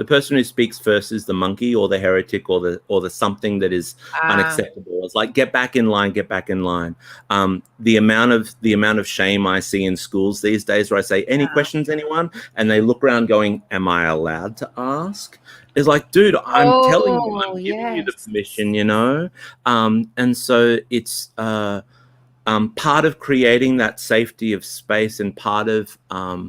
person who speaks first is the monkey or the heretic or the something that is unacceptable. It's like, get back in line. The amount of shame I see in schools these days, where I say, any questions, anyone? And they look around going, am I allowed to ask? It's like, dude, I'm telling you, I'm giving you the permission, and so it's part of creating that safety of space, and part of I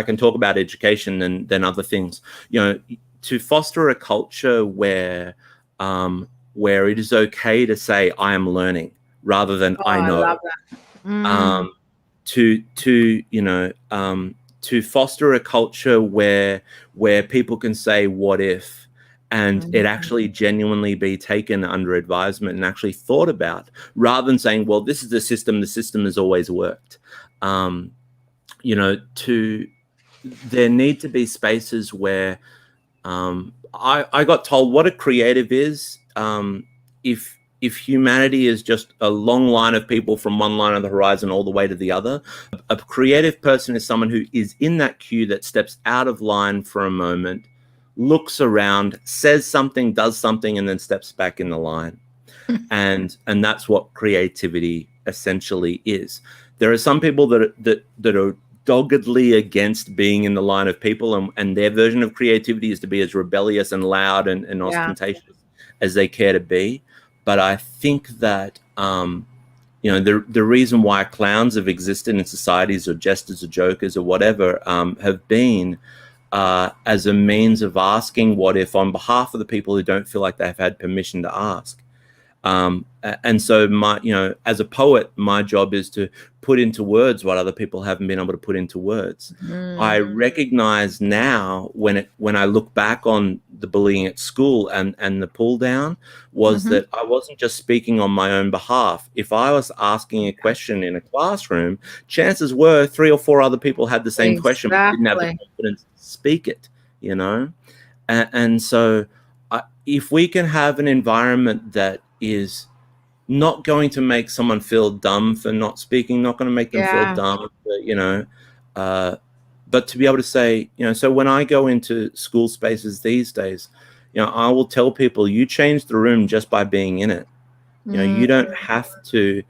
can talk about education and then other things, to foster a culture where it is okay to say I am learning rather than I know.
I love that.
To foster a culture where people can say what if, and it actually genuinely be taken under advisement and actually thought about, rather than saying, well, this is the system has always worked. There need to be spaces where I got told what a creative is. If humanity is just a long line of people from one line of the horizon all the way to the other, a creative person is someone who is in that queue that steps out of line for a moment, looks around, says something, does something, and then steps back in the line. And that's what creativity essentially is. There are some people that are doggedly against being in the line of people, and their version of creativity is to be as rebellious and loud and ostentatious as they care to be. But I think that the reason why clowns have existed in societies, or jesters or jokers or whatever, have been as a means of asking what if on behalf of the people who don't feel like they've had permission to ask. And so as a poet, my job is to put into words what other people haven't been able to put into words. I recognize now when I look back on the bullying at school and the pull down was that I wasn't just speaking on my own behalf. If I was asking a question in a classroom, chances were 3 or 4 other people had the same question, but didn't have the confidence to speak it, and so if we can have an environment that is not going to make someone feel dumb for not speaking, not going to make them feel dumb, but to be able to say, so when I go into school spaces these days, I will tell people, you change the room just by being in it. You don't have to,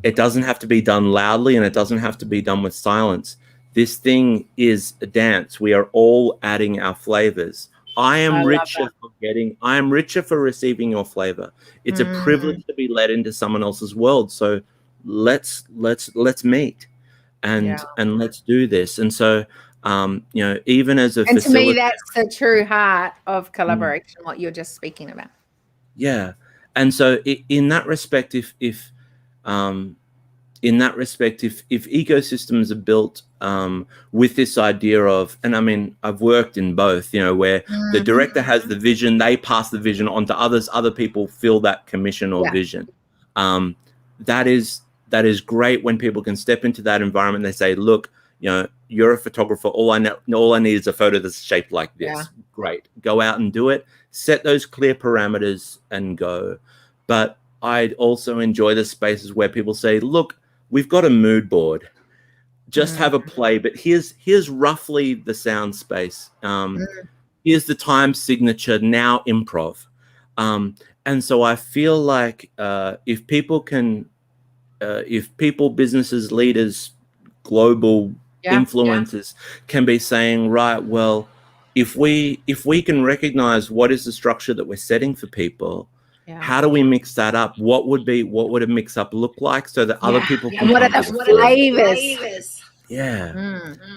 it doesn't have to be done loudly, and it doesn't have to be done with silence. This thing is a dance. We are all adding our flavors. I am richer for receiving your flavor. It's a privilege to be let into someone else's world. So let's meet and let's do this. And so, even as a facilitator,
to me, that's the true heart of collaboration, what you're just speaking about.
Yeah. And so in that respect, if ecosystems are built with this idea of, and I mean, I've worked in both, where the director has the vision, they pass the vision on to others, other people feel that commission or vision. That is great when people can step into that environment. They say, look, you're a photographer. All I need is a photo that's shaped like this. Yeah. Great. Go out and do it. Set those clear parameters and go. But I'd also enjoy the spaces where people say, look, we've got a mood board. Just have a play, but here's roughly the sound space. Here's the time signature, now improv. And so I feel like if people, businesses, leaders, global influencers can be saying, right, well, if we can recognize what is the structure that we're setting for people, how do we mix that up? What would a mix up look like so that other people can
what are the flavors?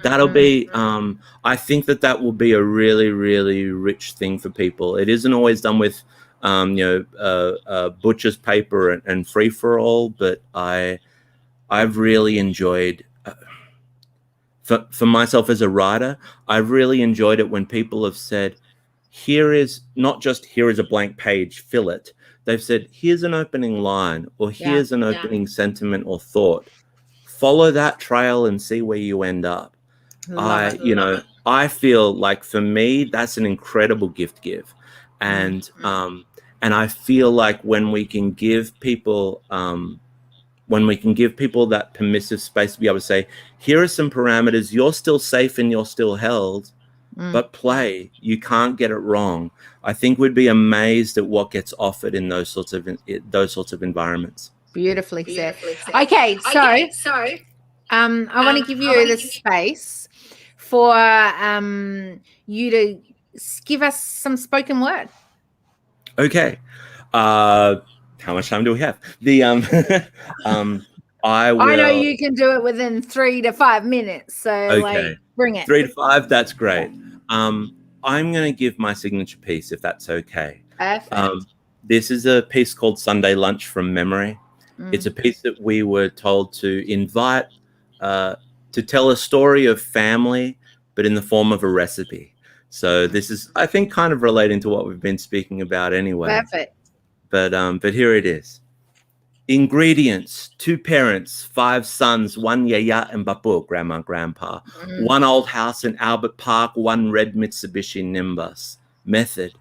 That'll be I think that will be a really, really rich thing for people. It isn't always done with butcher's paper and free for all, but I've really enjoyed for myself as a writer, I've really enjoyed it when people have said, here is a blank page, fill it. They've said, here's an opening line, or here's an opening sentiment or thought. Follow that trail and see where you end up. I feel like for me, that's an incredible gift give. And I feel like when we can give people that permissive space to be able to say, here are some parameters, you're still safe and you're still held, but play, you can't get it wrong. I think we'd be amazed at what gets offered in those sorts of environments.
Beautifully said. Okay, so I want to give you the space for you to give us some spoken word.
Okay. How much time do we have? I know
you can do it within 3 to 5 minutes. So bring it.
3 to 5, that's great. I'm going to give my signature piece, if that's okay.
Perfect.
This is a piece called Sunday Lunch from Memory. It's a piece that we were told to invite to tell a story of family, but in the form of a recipe. So this is, I think, kind of relating to what we've been speaking about anyway.
Perfect.
But here it is. Ingredients: 2 parents, 5 sons, 1 yaya and bapu, grandma and grandpa, 1 old house in Albert Park, 1 red Mitsubishi Nimbus. Method: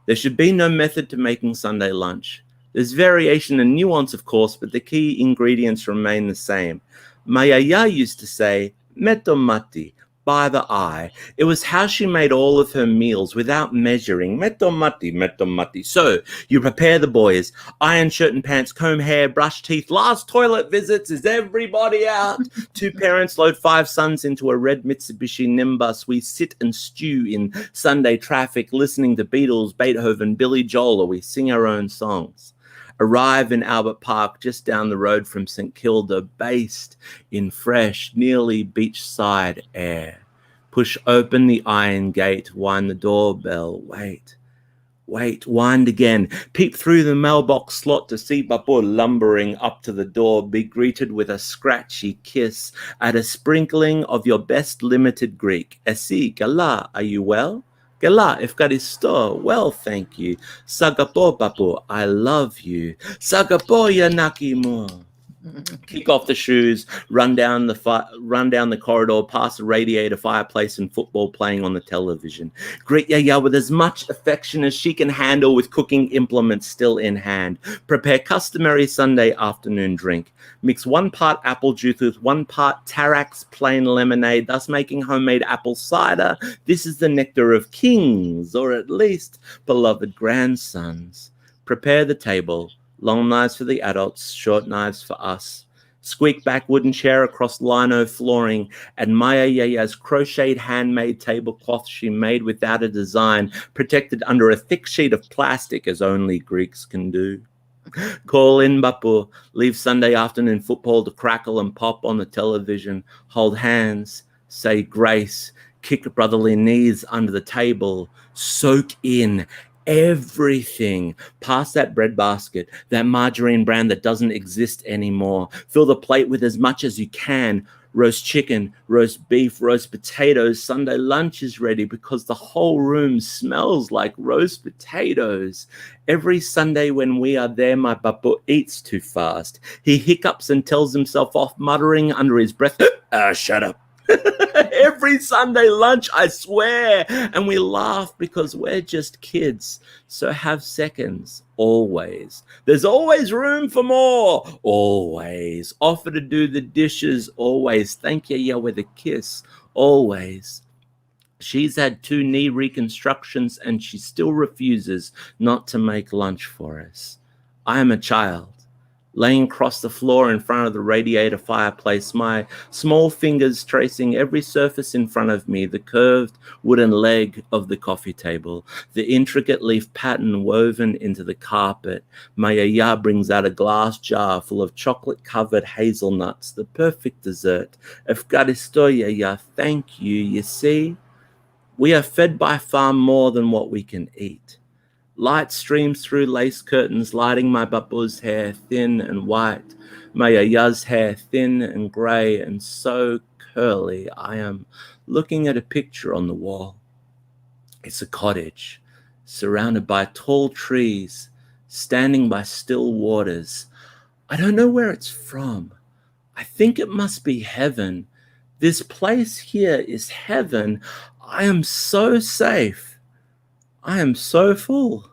there should be no method to making Sunday lunch. There's variation and nuance, of course, but the key ingredients remain the same. My yaya used to say, "Metto matti," by the eye. It was how she made all of her meals without measuring. Metto matti, metto matti. So you prepare the boys. Iron shirt and pants, comb hair, brush teeth. Last toilet visits. Is everybody out? 2 parents load 5 sons into a red Mitsubishi Nimbus. We sit and stew in Sunday traffic, listening to Beatles, Beethoven, Billy Joel, or we sing our own songs. Arrive in Albert Park, just down the road from St Kilda, based in fresh, nearly beachside air. Push open the iron gate, wind the doorbell, wait, wind again. Peep through the mailbox slot to see Bapo lumbering up to the door, be greeted with a scratchy kiss, add a sprinkling of your best limited Greek. Esi, gala, are you well? Gala, efkaristo, well, thank you. Sagapo, Bapo, I love you. Sagapo, yanakimo. Kick off the shoes, run down the corridor, past the radiator, fireplace, and football playing on the television. Greet Yaya with as much affection as she can handle, with cooking implements still in hand. Prepare customary Sunday afternoon drink. Mix 1 part apple juice with 1 part Tarax plain lemonade, thus making homemade apple cider. This is the nectar of kings, or at least beloved grandsons. Prepare the table. Long knives for the adults, short knives for us. Squeak back wooden chair across lino flooring, and Maya Yaya's crocheted handmade tablecloth she made without a design, protected under a thick sheet of plastic as only Greeks can do. Call in Bapu, leave Sunday afternoon football to crackle and pop on the television, hold hands, say grace, kick brotherly knees under the table, soak in everything. Pass that bread basket, that margarine brand that doesn't exist anymore. Fill the plate with as much as you can. Roast chicken, roast beef, roast potatoes. Sunday lunch is ready because the whole room smells like roast potatoes. Every Sunday when we are there, my Bapu eats too fast. He hiccups and tells himself off, muttering under his breath, shut up. Every Sunday lunch, I swear. And we laugh because we're just kids. So have seconds, always. There's always room for more, always. Offer to do the dishes, always. Thank you, with a kiss, always. She's had 2 knee reconstructions and she still refuses not to make lunch for us. I am a child, laying across the floor in front of the radiator fireplace, my small fingers tracing every surface in front of me, the curved wooden leg of the coffee table, the intricate leaf pattern woven into the carpet. My yaya brings out a glass jar full of chocolate-covered hazelnuts, the perfect dessert. Efkaristo, yaya, thank you. You see, we are fed by far more than what we can eat. Light streams through lace curtains, lighting my Bapu's hair thin and white, my Yaya's hair thin and grey and so curly. I am looking at a picture on the wall. It's a cottage, surrounded by tall trees, standing by still waters. I don't know where it's from. I think it must be heaven. This place here is heaven. I am so safe. I am so full.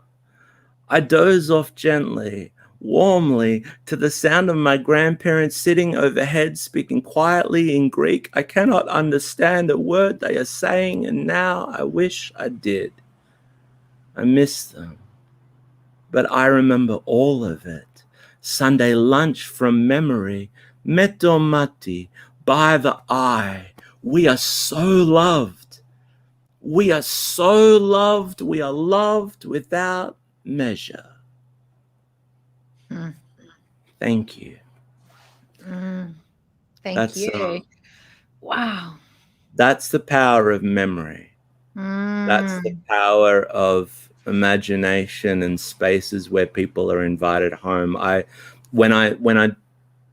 I doze off gently, warmly, to the sound of my grandparents sitting overhead, speaking quietly in Greek. I cannot understand a word they are saying, and now I wish I did. I miss them. But I remember all of it. Sunday lunch from memory, metomati, by the eye. We are so loved. We are so loved. We are loved without measure. Thank you.
Thank you. Wow.
That's the power of memory. That's the power of imagination and spaces where people are invited home. When I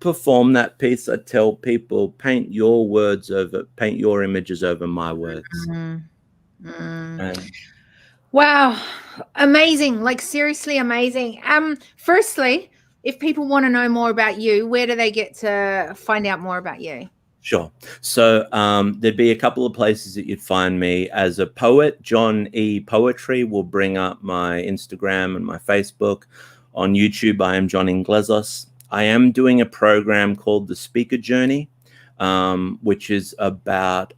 perform that piece, I tell people, paint your images over my words.
Wow. Amazing. Like, seriously amazing. Firstly, if people want to know more about you, where do they get to find out more about you?
Sure. So there'd be a couple of places that you'd find me. As a poet, John E. Poetry will bring up my Instagram and my Facebook. On YouTube, I am John Inglezos. I am doing a program called The Speaker Journey, which is about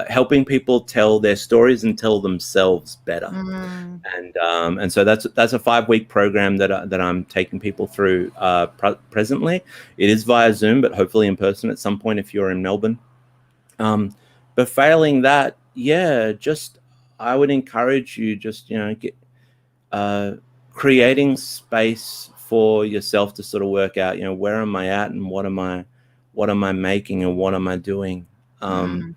helping people tell their stories and tell themselves better. And so that's a 5-week program that I'm taking people through presently. It is via Zoom, but hopefully in person at some point if you're in Melbourne. But failing that, I would encourage you get creating space for yourself to sort of work out, you know, where am I at and what am I making and what am I doing? And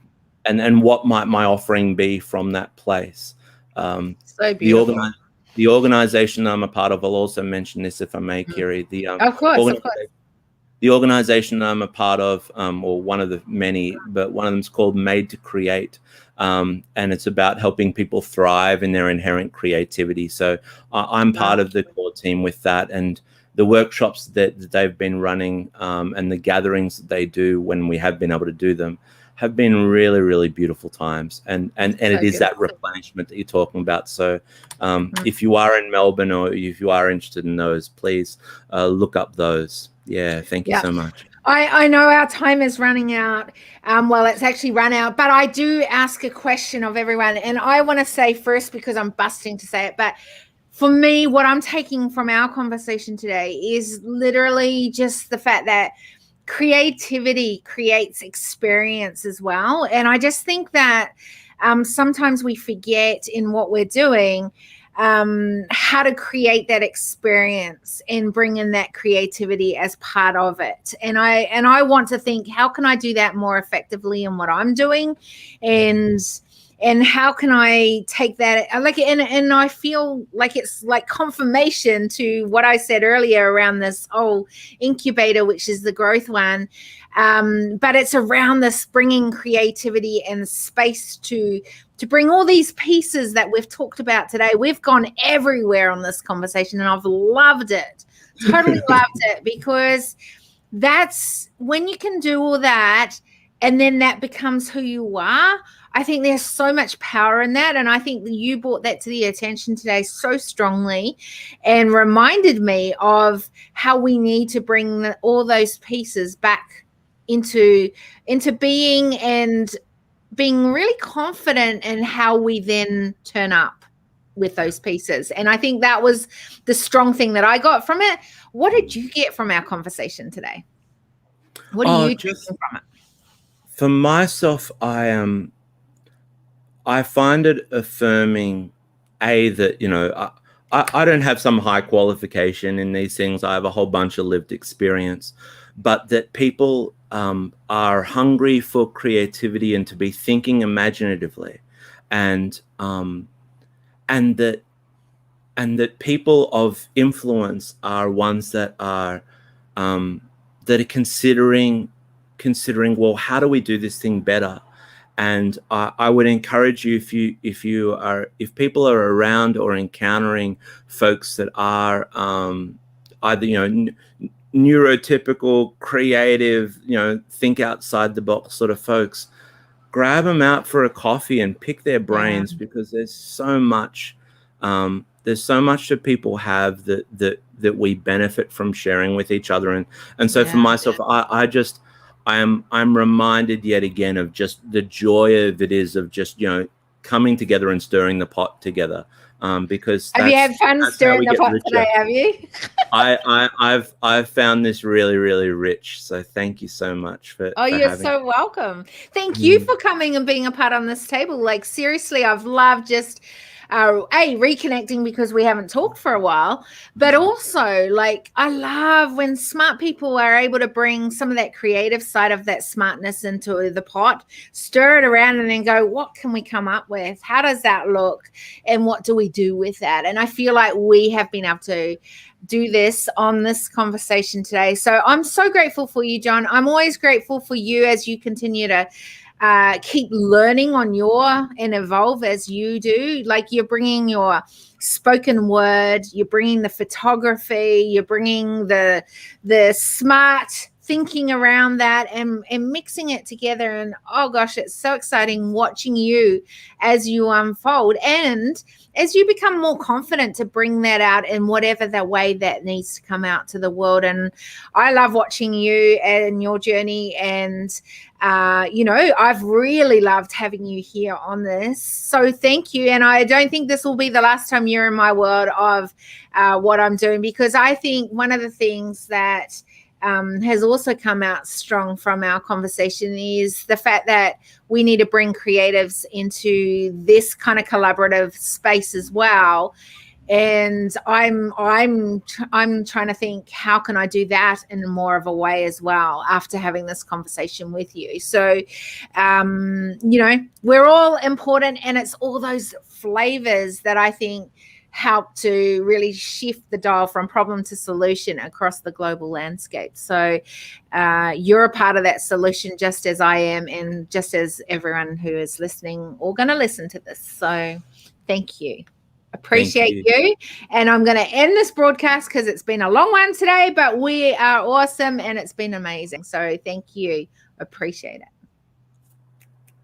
what might my offering be from that place?
So beautiful.
The organization I'm a part of, I'll also mention this if I may, Kiri.
Of course.
The organization I'm a part of, or one of the many, but one of them is called Made to Create. And it's about helping people thrive in their inherent creativity. So I'm part of the core team with that. And the workshops that they've been running and the gatherings that they do when we have been able to do them have been really, really beautiful times. And it is that replenishment that you're talking about. So if you are in Melbourne or if you are interested in those, please look up those. Yeah, thank you so much.
I know our time is running out. Well, it's actually run out, but I do ask a question of everyone. And I want to say first, because I'm busting to say it, but for me, what I'm taking from our conversation today is literally just the fact that creativity creates experience as well. And I just think that sometimes we forget in what we're doing how to create that experience and bring in that creativity as part of it. And I want to think, how can I do that more effectively in what I'm doing? And how can I take that, like, and I feel like it's like confirmation to what I said earlier around this whole incubator, which is the growth one. But it's around this bringing creativity and space to bring all these pieces that we've talked about today. We've gone everywhere on this conversation and I've loved it. Totally loved it, because that's when you can do all that and then that becomes who you are. I think there's so much power in that. And I think that you brought that to the attention today so strongly and reminded me of how we need to bring all those pieces back into being and being really confident in how we then turn up with those pieces. And I think that was the strong thing that I got from it. What did you get from our conversation today? What are you taking from it?
For myself, I find it affirming, that, you know, I don't have some high qualification in these things. I have a whole bunch of lived experience, but that people are hungry for creativity and to be thinking imaginatively, and that people of influence are ones that are considering, well, how do we do this thing better? And I would encourage you, if people are around or encountering folks that are either, you know, neurotypical, creative, you know, think outside the box sort of folks, grab them out for a coffee and pick their brains, because there's so much that people have that we benefit from sharing with each other. And so for myself, I'm reminded yet again of just the joy of it is of just, you know, coming together and stirring the pot together. Because
have you had fun stirring the pot today? Have you?
I've found this really, really rich. So thank you so much for.
You're so welcome. Thank you for coming and being a part on this table. Like, seriously, I've loved just reconnecting, because we haven't talked for a while, but also, like, I love when smart people are able to bring some of that creative side of that smartness into the pot, stir it around, and then go, what can we come up with? How does that look? And what do we do with that? And I feel like we have been able to do this on this conversation today. So I'm so grateful for you, John. I'm always grateful for you as you continue to keep learning on and evolve as you do. Like, you're bringing your spoken word, you're bringing the photography, you're bringing the smart thinking around that and mixing it together. And oh gosh, it's so exciting watching you as you unfold and as you become more confident to bring that out in whatever the way that needs to come out to the world. And I love watching you and your journey. And you know, I've really loved having you here on this. So thank you. And I don't think this will be the last time you're in my world of what I'm doing, because I think one of the things that has also come out strong from our conversation is the fact that we need to bring creatives into this kind of collaborative space as well. And I'm trying to think, how can I do that in more of a way as well after having this conversation with you? So, we're all important, and it's all those flavors that I think help to really shift the dial from problem to solution across the global landscape. So you're a part of that solution, just as I am, and just as everyone who is listening or going to listen to this. So thank you. Appreciate you. And I'm going to end this broadcast because it's been a long one today, but we are awesome and it's been amazing. So thank you. Appreciate it.